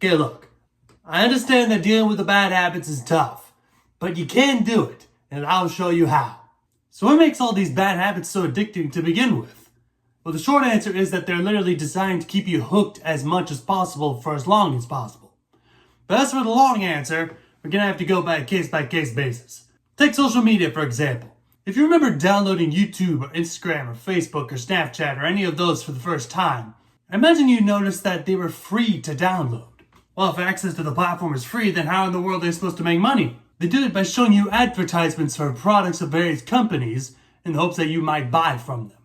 Okay, look, I understand that dealing with the bad habits is tough, but you can do it, and I'll show you how. So what makes all these bad habits so addicting to begin with? Well, the short answer is that they're literally designed to keep you hooked as much as possible for as long as possible. But as for the long answer, we're gonna have to go by a case-by-case basis. Take social media, for example. If you remember downloading YouTube or Instagram or Facebook or Snapchat or any of those for the first time, I imagine you noticed that they were free to download. Well, if access to the platform is free, then how in the world are they supposed to make money? They do it by showing you advertisements for products of various companies in the hopes that you might buy from them.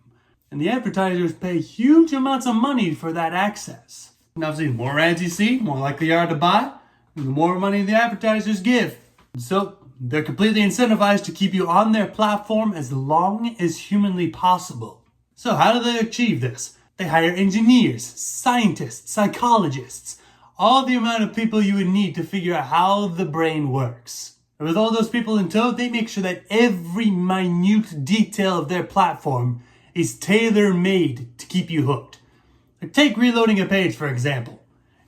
And the advertisers pay huge amounts of money for that access. And obviously, the more ads you see, the more likely you are to buy, and the more money the advertisers give. So, they're completely incentivized to keep you on their platform as long as humanly possible. So how do they achieve this? They hire engineers, scientists, psychologists, all the amount of people you would need to figure out how the brain works. And with all those people in tow, they make sure that every minute detail of their platform is tailor-made to keep you hooked. Like take reloading a page, for example.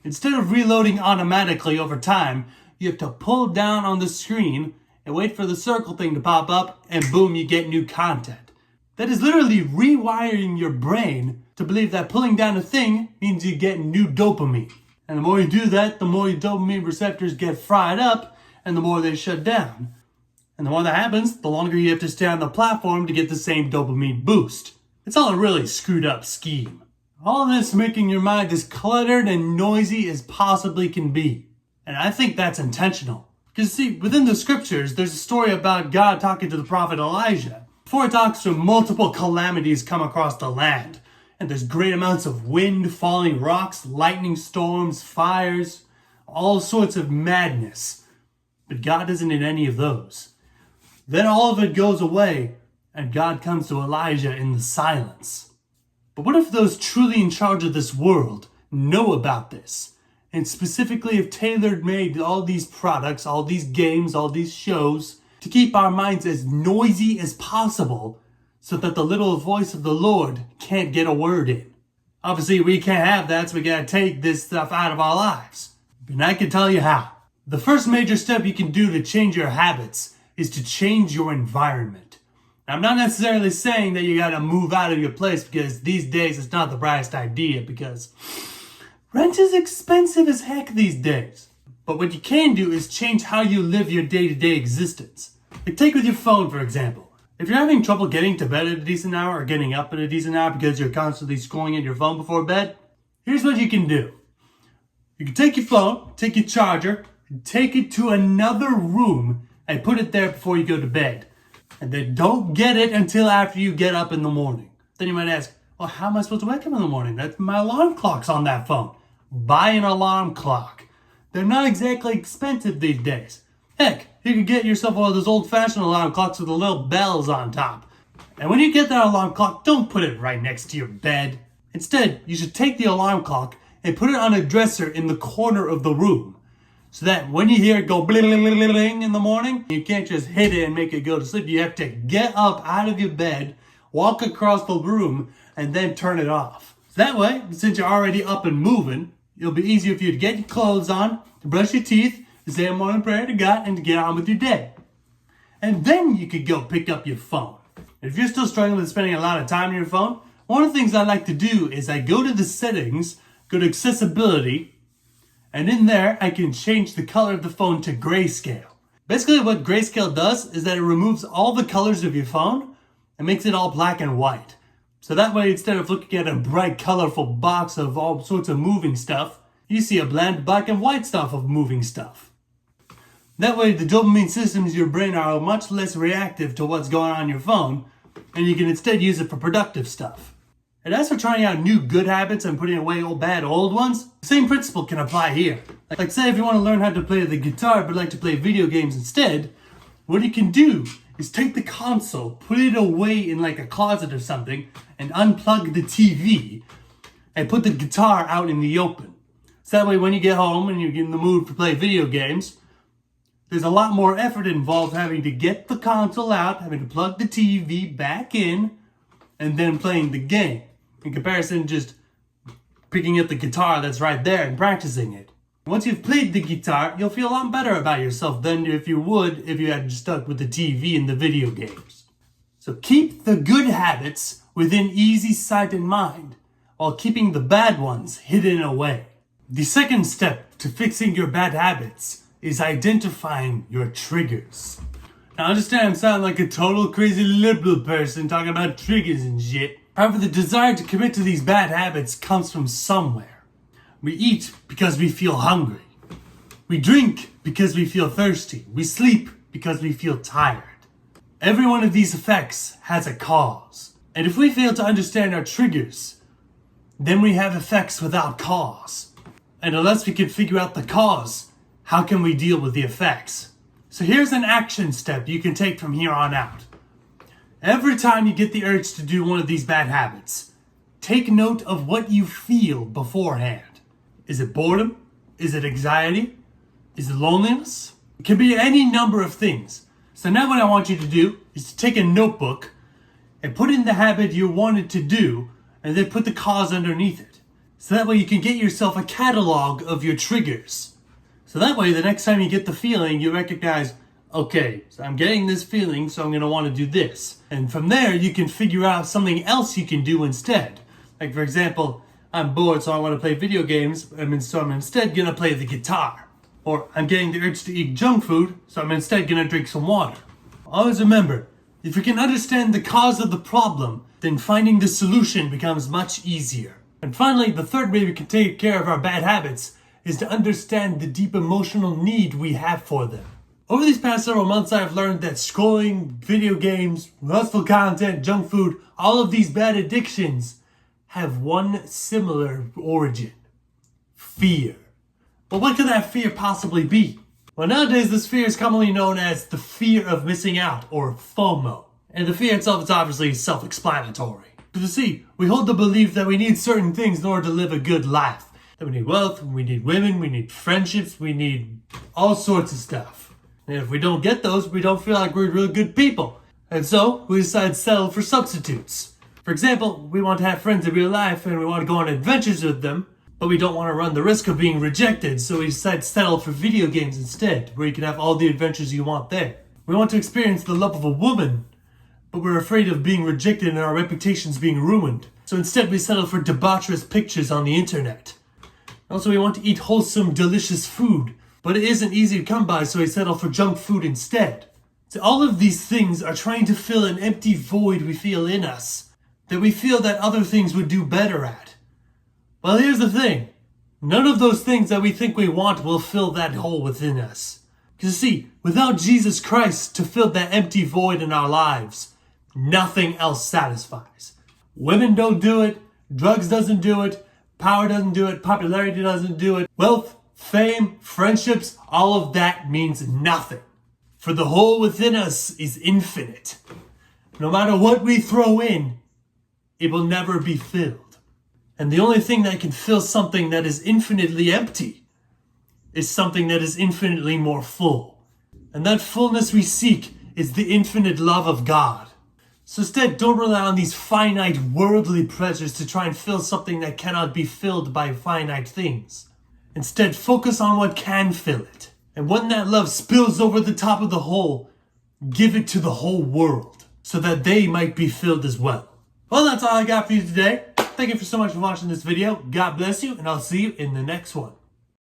Instead of reloading automatically over time, you have to pull down on the screen and wait for the circle thing to pop up, and boom, you get new content. That is literally rewiring your brain to believe that pulling down a thing means you get new dopamine. And the more you do that, the more your dopamine receptors get fried up, and the more they shut down. And the more that happens, the longer you have to stay on the platform to get the same dopamine boost. It's all a really screwed up scheme. All of this making your mind as cluttered and noisy as possibly can be. And I think that's intentional. Because see, within the scriptures, there's a story about God talking to the prophet Elijah. Before he talks to multiple calamities come across the land. And there's great amounts of wind, falling rocks, lightning storms, fires, all sorts of madness. But God isn't in any of those. Then all of it goes away, and God comes to Elijah in the silence. But what if those truly in charge of this world know about this? And specifically have tailor-made all these products, all these games, all these shows to keep our minds as noisy as possible so that the little voice of the Lord can't get a word in. Obviously, we can't have that, so we gotta take this stuff out of our lives. And I can tell you how. The first major step you can do to change your habits is to change your environment. Now, I'm not necessarily saying that you gotta move out of your place because these days it's not the brightest idea because rent is expensive as heck these days. But what you can do is change how you live your day-to-day existence. Like take with your phone, for example. If you're having trouble getting to bed at a decent hour or getting up at a decent hour because you're constantly scrolling at your phone before bed, here's what you can do. You can take your phone, take your charger, and take it to another room and put it there before you go to bed. And then don't get it until after you get up in the morning. Then you might ask, well, how am I supposed to wake up in the morning? That's my alarm clock's on that phone. Buy an alarm clock. They're not exactly expensive these days. Heck, you can get yourself one of those old-fashioned alarm clocks with the little bells on top. And when you get that alarm clock, don't put it right next to your bed. Instead, you should take the alarm clock and put it on a dresser in the corner of the room. So that when you hear it go bling, bling, bling, bling in the morning, you can't just hit it and make it go to sleep. You have to get up out of your bed, walk across the room, and then turn it off. So that way, since you're already up and moving, it'll be easier for you to get your clothes on, to brush your teeth, to say a morning prayer to God, and to get on with your day. And then you could go pick up your phone. If you're still struggling with spending a lot of time on your phone, one of the things I like to do is I go to the settings, go to accessibility, and in there I can change the color of the phone to grayscale. Basically what grayscale does is that it removes all the colors of your phone and makes it all black and white. So that way, instead of looking at a bright, colorful box of all sorts of moving stuff, you see a bland black and white stuff of moving stuff. That way, the dopamine systems in your brain are much less reactive to what's going on your phone, and you can instead use it for productive stuff. And as for trying out new good habits and putting away old bad old ones, the same principle can apply here. Like say if you want to learn how to play the guitar but like to play video games instead, what you can do is take the console, put it away in like a closet or something, and unplug the TV, and put the guitar out in the open. So that way when you get home and you're in the mood to play video games, there's a lot more effort involved having to get the console out, having to plug the TV back in, and then playing the game. In comparison to just picking up the guitar that's right there and practicing it. Once you've played the guitar, you'll feel a lot better about yourself than if you would if you had stuck with the TV and the video games. So keep the good habits within easy sight and mind, while keeping the bad ones hidden away. The second step to fixing your bad habits is identifying your triggers. Now, I understand I'm sounding like a total crazy liberal person talking about triggers and shit. However, the desire to commit to these bad habits comes from somewhere. We eat because we feel hungry. We drink because we feel thirsty. We sleep because we feel tired. Every one of these effects has a cause. And if we fail to understand our triggers, then we have effects without cause. And unless we can figure out the cause, how can we deal with the effects? So here's an action step you can take from here on out. Every time you get the urge to do one of these bad habits, take note of what you feel beforehand. Is it boredom? Is it anxiety? Is it loneliness? It can be any number of things. So now what I want you to do is to take a notebook and put in the habit you wanted to do, and then put the cause underneath it. So that way you can get yourself a catalog of your triggers. So that way the next time you get the feeling, you recognize, okay, so I'm getting this feeling, so I'm going to want to do this. And from there, you can figure out something else you can do instead. Like, for example, I'm bored, so I want to play video games, so I'm instead going to play the guitar. Or I'm getting the urge to eat junk food, so I'm instead going to drink some water. Always remember, if you can understand the cause of the problem, then finding the solution becomes much easier. And finally, the third way we can take care of our bad habits is to understand the deep emotional need we have for them. Over these past several months, I've learned that scrolling, video games, lustful content, junk food, all of these bad addictions have one similar origin: fear. But what could that fear possibly be? Well, nowadays this fear is commonly known as the fear of missing out, or FOMO. And the fear itself is obviously self-explanatory. But you see, we hold the belief that we need certain things in order to live a good life. That we need wealth, we need women, we need friendships, we need all sorts of stuff. And if we don't get those, we don't feel like we're really good people. And so, we decide to settle for substitutes. For example, we want to have friends in real life and we want to go on adventures with them, but we don't want to run the risk of being rejected, so we decide to settle for video games instead, where you can have all the adventures you want there. We want to experience the love of a woman, but we're afraid of being rejected and our reputations being ruined. So instead we settle for debaucherous pictures on the internet. Also, we want to eat wholesome, delicious food, but it isn't easy to come by, so we settle for junk food instead. So all of these things are trying to fill an empty void we feel in us, that we feel that other things would do better at. Well, here's the thing. None of those things that we think we want will fill that hole within us. Because see, without Jesus Christ to fill that empty void in our lives, nothing else satisfies. Women don't do it, drugs doesn't do it, power doesn't do it, popularity doesn't do it, wealth, fame, friendships, all of that means nothing. For the hole within us is infinite. No matter what we throw in, it will never be filled. And the only thing that can fill something that is infinitely empty is something that is infinitely more full. And that fullness we seek is the infinite love of God. So instead, don't rely on these finite worldly pleasures to try and fill something that cannot be filled by finite things. Instead, focus on what can fill it. And when that love spills over the top of the hole, give it to the whole world so that they might be filled as well. Well, that's all I got for you today. Thank you so much for watching this video. God bless you, and I'll see you in the next one.